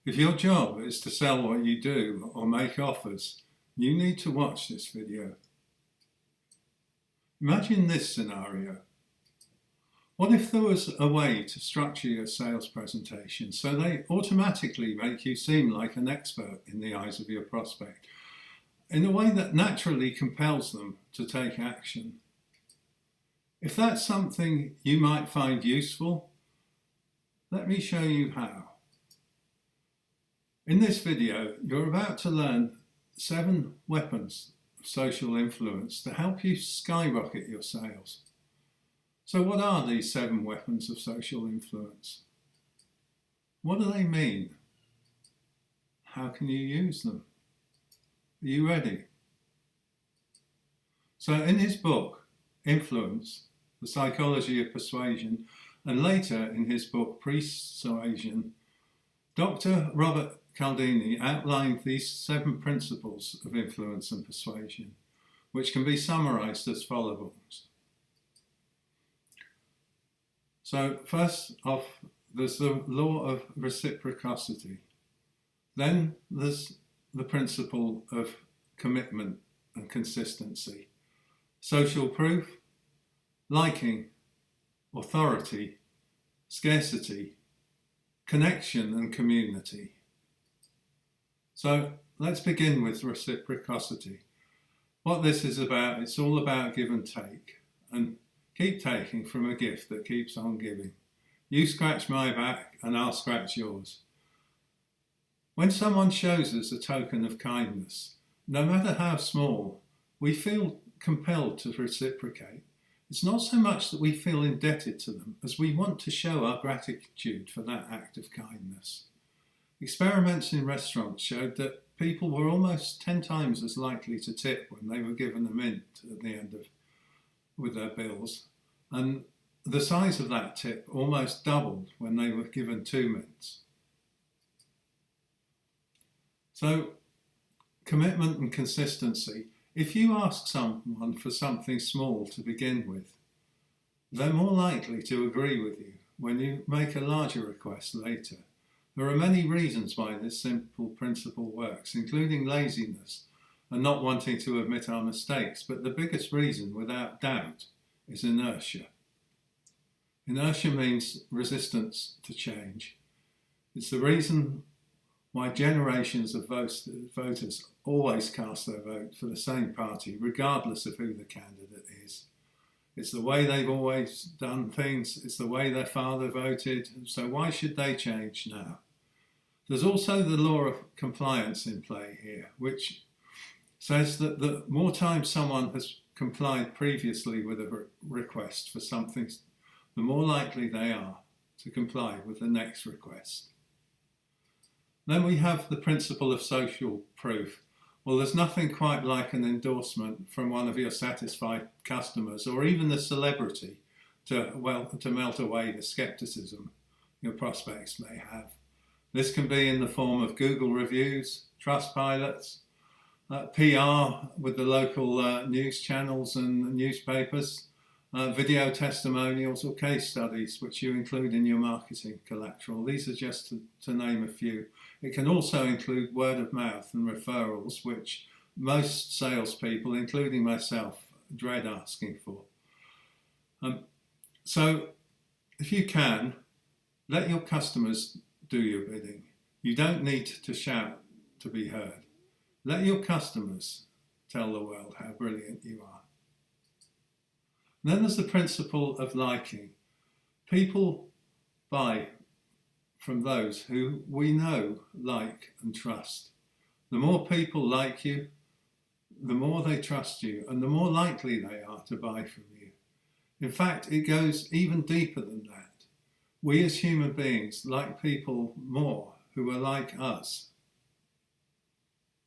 If your job is to sell what you do or make offers, you need to watch this video. Imagine this scenario. What if there was a way to structure your sales presentation so they automatically make you seem like an expert in the eyes of your prospect, in a way that naturally compels them to take action? If that's something you might find useful, let me show you how. In this video, you're about to learn 7 weapons of social influence to help you skyrocket your sales. So what are these 7 weapons of social influence? What do they mean? How can you use them? Are you ready? So in his book, Influence, The Psychology of Persuasion, and later in his book, Persuasion, Dr. Robert Cialdini outlined these 7 principles of influence and persuasion, which can be summarized as follows. So first off, there's the law of reciprocity. Then there's the principle of commitment and consistency, social proof, liking, authority, scarcity, connection and community. So let's begin with reciprocity. What this is about, it's all about give and take, and keep taking from a gift that keeps on giving. You scratch my back and I'll scratch yours. When someone shows us a token of kindness, no matter how small, we feel compelled to reciprocate. It's not so much that we feel indebted to them as we want to show our gratitude for that act of kindness. Experiments in restaurants showed that people were almost 10 times as likely to tip when they were given a mint at the end of with their bills, and the size of that tip almost doubled when they were given 2 mints. So, commitment and consistency. If you ask someone for something small to begin with, they're more likely to agree with you when you make a larger request later. There are many reasons why this simple principle works, including laziness and not wanting to admit our mistakes, but the biggest reason, without doubt, is inertia. Inertia means resistance to change. It's the reason why generations of voters always cast their vote for the same party, regardless of who the candidate is. It's the way they've always done things, it's the way their father voted, so why should they change now? There's also the law of compliance in play here, which says that the more time someone has complied previously with a request for something, the more likely they are to comply with the next request. Then we have the principle of social proof. Well, there's nothing quite like an endorsement from one of your satisfied customers or even a celebrity to melt away the skepticism your prospects may have. This can be in the form of Google reviews, Trustpilots, PR with the local news channels and newspapers, video testimonials or case studies which you include in your marketing collateral. These are just to name a few. It can also include word of mouth and referrals, which most salespeople, including myself, dread asking for. So if you can, let your customers do your bidding. You don't need to shout to be heard. Let your customers tell the world how brilliant you are. And then there's the principle of liking. People buy from those who we know, like and trust. The more people like you, the more they trust you and the more likely they are to buy from you. In fact, it goes even deeper than that. We as human beings like people more who are like us.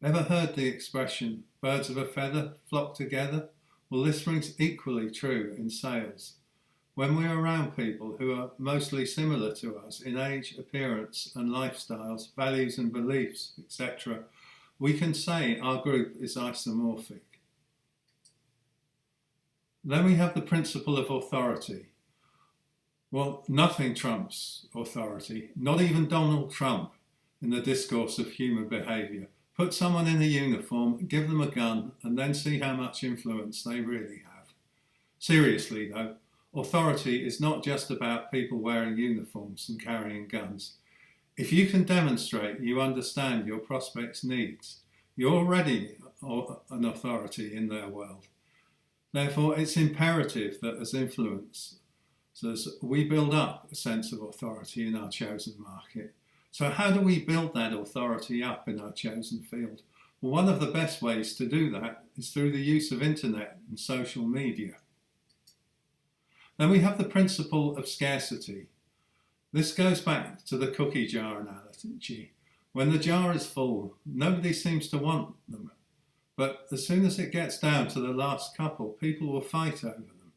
Ever heard the expression, birds of a feather flock together? Well, this rings equally true in sales. When we're around people who are mostly similar to us in age, appearance and lifestyles, values and beliefs, etc., we can say our group is isomorphic. Then we have the principle of authority. Well, nothing trumps authority, not even Donald Trump. in the discourse of human behaviour. Put someone in a uniform, give them a gun, and then see how much influence they really have. Seriously though, authority is not just about people wearing uniforms and carrying guns. If you can demonstrate you understand your prospects' needs, you're already an authority in their world. Therefore, it's imperative that as influencers, we build up a sense of authority in our chosen market. So how do we build that authority up in our chosen field? Well, one of the best ways to do that is through the use of internet and social media. Then we have the principle of scarcity. This goes back to the cookie jar analogy. When the jar is full, nobody seems to want them. But as soon as it gets down to the last couple, people will fight over them.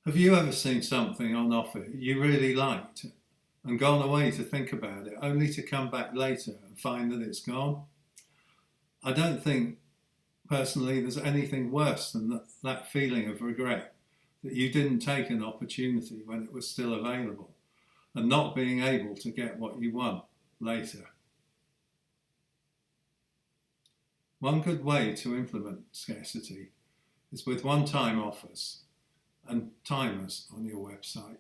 Have you ever seen something on offer you really liked and gone away to think about it, only to come back later and find that it's gone? I don't think, personally, there's anything worse than that feeling of regret, that you didn't take an opportunity when it was still available, and not being able to get what you want later. One good way to implement scarcity is with one-time offers and timers on your website.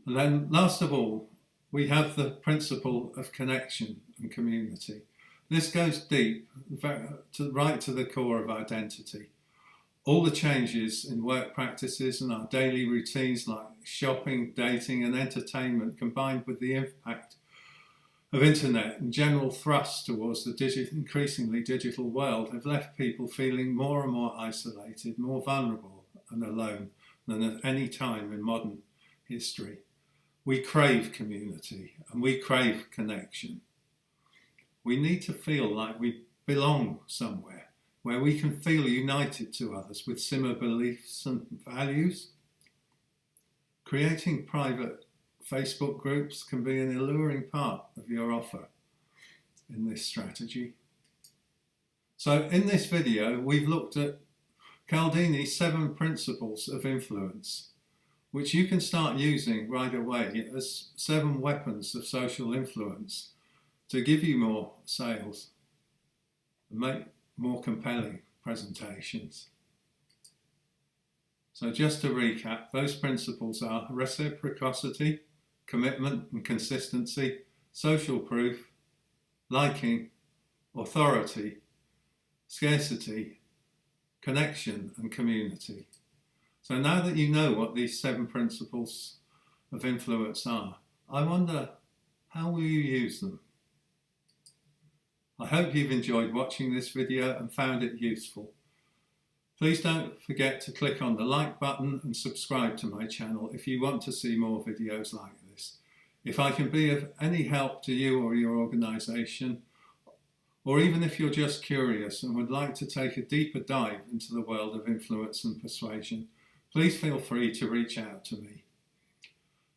And then last of all, we have the principle of connection and community. This goes deep, right to the core of identity. All the changes in work practices and our daily routines like shopping, dating and entertainment, combined with the impact of internet and general thrust towards the increasingly digital world, have left people feeling more and more isolated, more vulnerable and alone than at any time in modern history. We crave community and we crave connection. We need to feel like we belong somewhere, where we can feel united to others with similar beliefs and values. Creating private Facebook groups can be an alluring part of your offer in this strategy. So in this video, we've looked at Cialdini's 7 principles of influence, which you can start using right away as 7 weapons of social influence to give you more sales and make more compelling presentations. So just to recap, those principles are reciprocity, commitment and consistency, social proof, liking, authority, scarcity, connection and community. So now that you know what these 7 principles of influence are, I wonder, how will you use them? I hope you've enjoyed watching this video and found it useful. Please don't forget to click on the like button and subscribe to my channel if you want to see more videos like this. If I can be of any help to you or your organisation, or even if you're just curious and would like to take a deeper dive into the world of influence and persuasion, please feel free to reach out to me.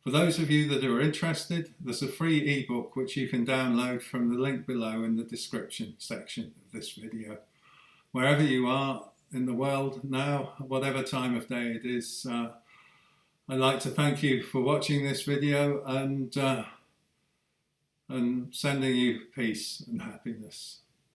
For those of you that are interested, there's a free ebook which you can download from the link below in the description section of this video. Wherever you are in the world now, whatever time of day it is, I'd like to thank you for watching this video and sending you peace and happiness.